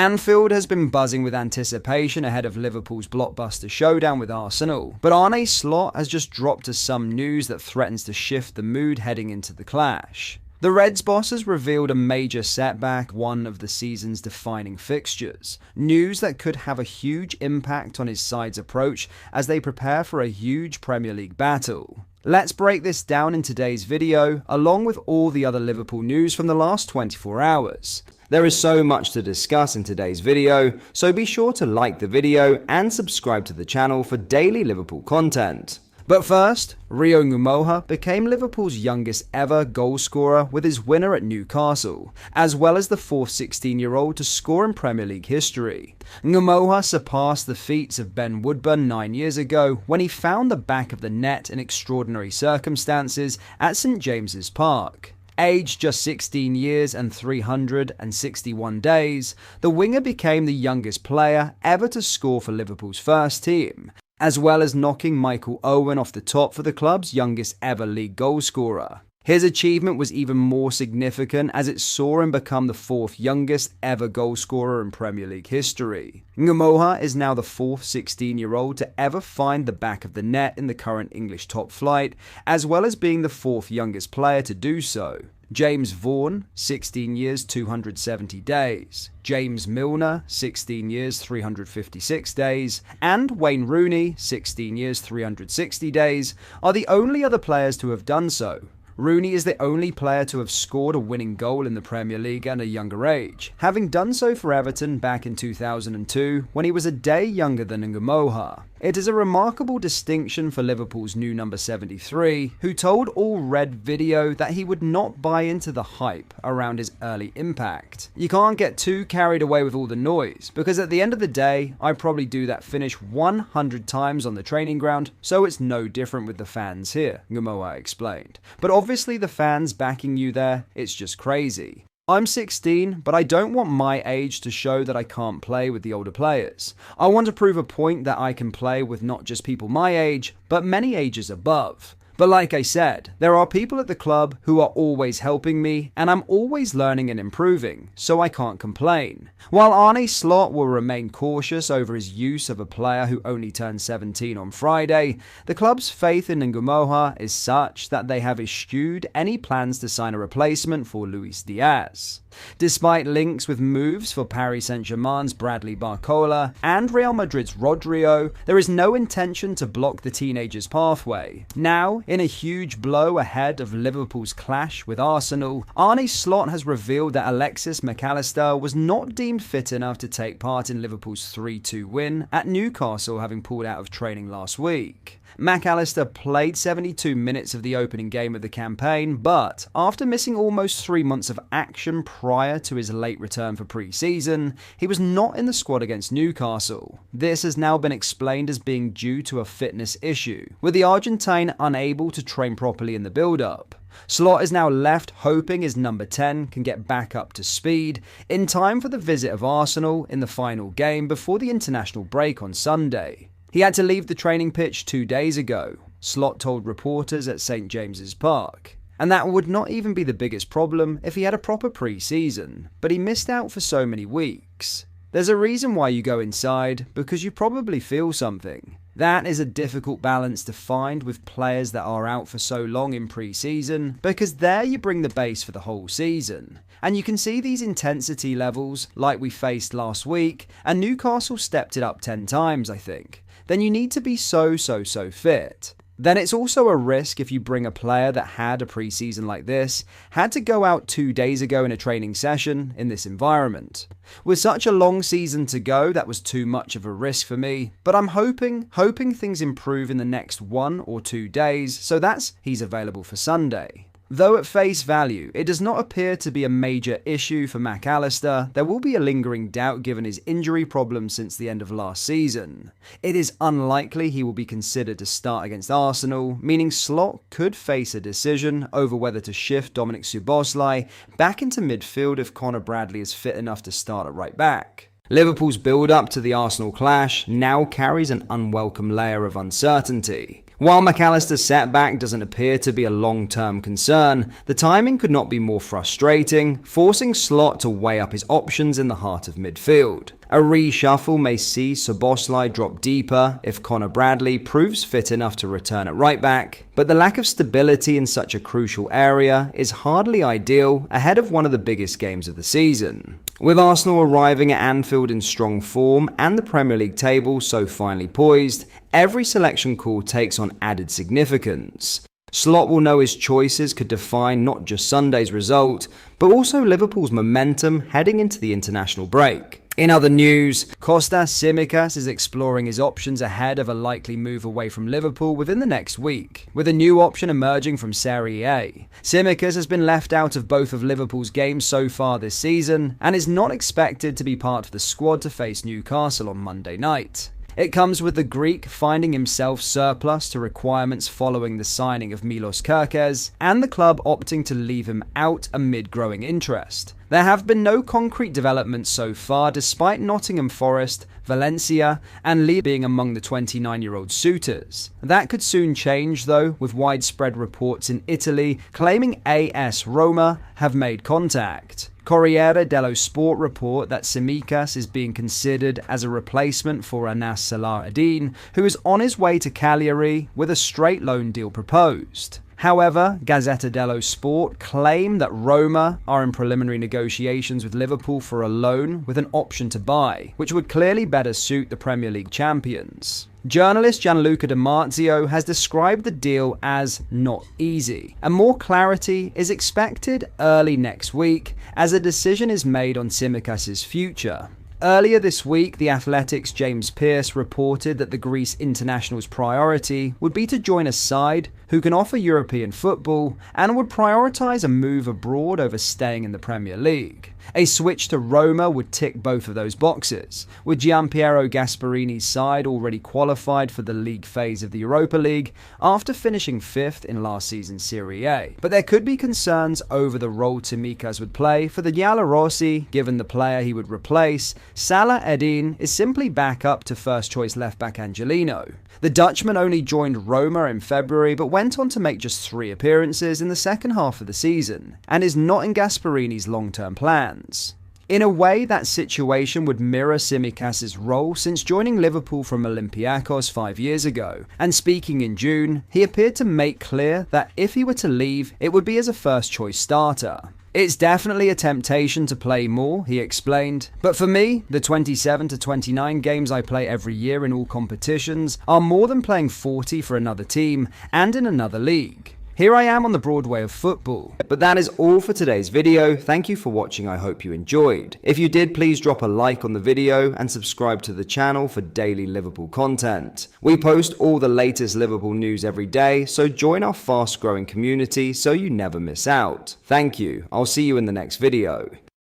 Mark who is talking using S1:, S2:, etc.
S1: Anfield has been buzzing with anticipation ahead of Liverpool's blockbuster showdown with Arsenal, but Arne Slot has just dropped us some news that threatens to shift the mood heading into the clash. The Reds boss has revealed a major setback, one of the season's defining fixtures. News that could have a huge impact on his side's approach as they prepare for a huge Premier League battle. Let's break this down in today's video, along with all the other Liverpool news from the last 24 hours. There is so much to discuss in today's video, so be sure to like the video and subscribe to the channel for daily Liverpool content. But first, Rio Ngumoha became Liverpool's youngest ever goal scorer with his winner at Newcastle, as well as the fourth 16-year-old to score in Premier League history. Ngumoha surpassed the feats of Ben Woodburn 9 years ago when he found the back of the net in extraordinary circumstances at St James's Park. Aged just 16 years and 361 days, the winger became the youngest player ever to score for Liverpool's first team, as well as knocking Michael Owen off the top for the club's youngest ever league goal scorer. His achievement was even more significant as it saw him become the fourth youngest ever goal scorer in Premier League history. Ngumoha is now the fourth 16-year-old to ever find the back of the net in the current English top flight, as well as being the fourth youngest player to do so. James Vaughan, 16 years 270 days, James Milner, 16 years 356 days, and Wayne Rooney, 16 years 360 days, are the only other players to have done so. Rooney is the only player to have scored a winning goal in the Premier League at a younger age, having done so for Everton back in 2002 when he was a day younger than Ngumoha. It is a remarkable distinction for Liverpool's new number 73, who told All Red Video that he would not buy into the hype around his early impact. You can't get too carried away with all the noise, because at the end of the day, I probably do that finish 100 times on the training ground, so it's no different with the fans here, Ngumoha explained. But obviously the fans backing you there, it's just crazy. I'm 16, but I don't want my age to show that I can't play with the older players. I want to prove a point that I can play with not just people my age, but many ages above. But like I said, there are people at the club who are always helping me, and I'm always learning and improving, so I can't complain. While Arne Slot will remain cautious over his use of a player who only turned 17 on Friday, the club's faith in Ngumoha is such that they have eschewed any plans to sign a replacement for Luis Diaz. Despite links with moves for Paris Saint-Germain's Bradley Barcola and Real Madrid's Rodrigo, there is no intention to block the teenager's pathway. Now, in a huge blow ahead of Liverpool's clash with Arsenal, Arne Slot has revealed that Alexis Mac Allister was not deemed fit enough to take part in Liverpool's 3-2 win at Newcastle, having pulled out of training last week. Mac Allister played 72 minutes of the opening game of the campaign, but after missing almost 3 months of action prior to his late return for pre-season, he was not in the squad against Newcastle. This has now been explained as being due to a fitness issue, with the Argentine unable to train properly in the build-up. Slot is now left hoping his number 10 can get back up to speed in time for the visit of Arsenal in the final game before the international break on Sunday. He had to leave the training pitch 2 days ago, Slot told reporters at St James's Park. And that would not even be the biggest problem if he had a proper pre-season, but he missed out for so many weeks. There's a reason why you go inside, because you probably feel something. That is a difficult balance to find with players that are out for so long in pre-season, because there you bring the base for the whole season. And you can see these intensity levels like we faced last week, and Newcastle stepped it up 10 times, I think. Then you need to be so fit. Then it's also a risk if you bring a player that had a pre-season like this, had to go out 2 days ago in a training session in this environment. With such a long season to go, that was too much of a risk for me, but I'm hoping things improve in the next 1 or 2 days, so that's he's available for Sunday. Though at face value, it does not appear to be a major issue for Mac Allister, there will be a lingering doubt given his injury problems since the end of last season. It is unlikely he will be considered to start against Arsenal, meaning Slot could face a decision over whether to shift Dominik Szoboszlai back into midfield if Conor Bradley is fit enough to start at right back. Liverpool's build-up to the Arsenal clash now carries an unwelcome layer of uncertainty. While McAllister's setback doesn't appear to be a long-term concern, the timing could not be more frustrating, forcing Slot to weigh up his options in the heart of midfield. A reshuffle may see Szoboszlai drop deeper if Connor Bradley proves fit enough to return at right back, but the lack of stability in such a crucial area is hardly ideal ahead of one of the biggest games of the season. With Arsenal arriving at Anfield in strong form and the Premier League table so finely poised, every selection call takes on added significance. Slot will know his choices could define not just Sunday's result, but also Liverpool's momentum heading into the international break. In other news, Kostas Tsimikas is exploring his options ahead of a likely move away from Liverpool within the next week, with a new option emerging from Serie A. Tsimikas has been left out of both of Liverpool's games so far this season and is not expected to be part of the squad to face Newcastle on Monday night. It comes with the Greek finding himself surplus to requirements following the signing of Milos Kerkez, and the club opting to leave him out amid growing interest. There have been no concrete developments so far, despite Nottingham Forest, Valencia, and Lille being among the 29-year-old suitors. That could soon change, though, with widespread reports in Italy claiming AS Roma have made contact. Corriere dello Sport report that Tsimikas is being considered as a replacement for Anas Salah-Eddin, who is on his way to Cagliari with a straight loan deal proposed. However, Gazzetta dello Sport claim that Roma are in preliminary negotiations with Liverpool for a loan with an option to buy, which would clearly better suit the Premier League champions. Journalist Gianluca Di Marzio has described the deal as not easy, and more clarity is expected early next week as a decision is made on Tsimikas' future. Earlier this week, The Athletic's James Pearce reported that the Greece international's priority would be to join a side who can offer European football and would prioritise a move abroad over staying in the Premier League. A switch to Roma would tick both of those boxes, with Gianpiero Gasparini's side already qualified for the league phase of the Europa League after finishing 5th in last season's Serie A. But there could be concerns over the role Tsimikas would play for the Giallorossi, given the player he would replace. Salah-Eddin is simply back up to first-choice left-back Angelino. The Dutchman only joined Roma in February but went on to make just 3 appearances in the second half of the season, and is not in Gasparini's long-term plans. In a way, that situation would mirror Tsimikas' role since joining Liverpool from Olympiacos 5 years ago, and speaking in June, he appeared to make clear that if he were to leave, it would be as a first-choice starter. It's definitely a temptation to play more, he explained, but for me, the 27 to 29 games I play every year in all competitions are more than playing 40 for another team and in another league. Here I am on the Broadway of football. But that is all for today's video. Thank you for watching. I hope you enjoyed. If you did, please drop a like on the video and subscribe to the channel for daily Liverpool content. We post all the latest Liverpool news every day, so join our fast-growing community so you never miss out. Thank you. I'll see you in the next video.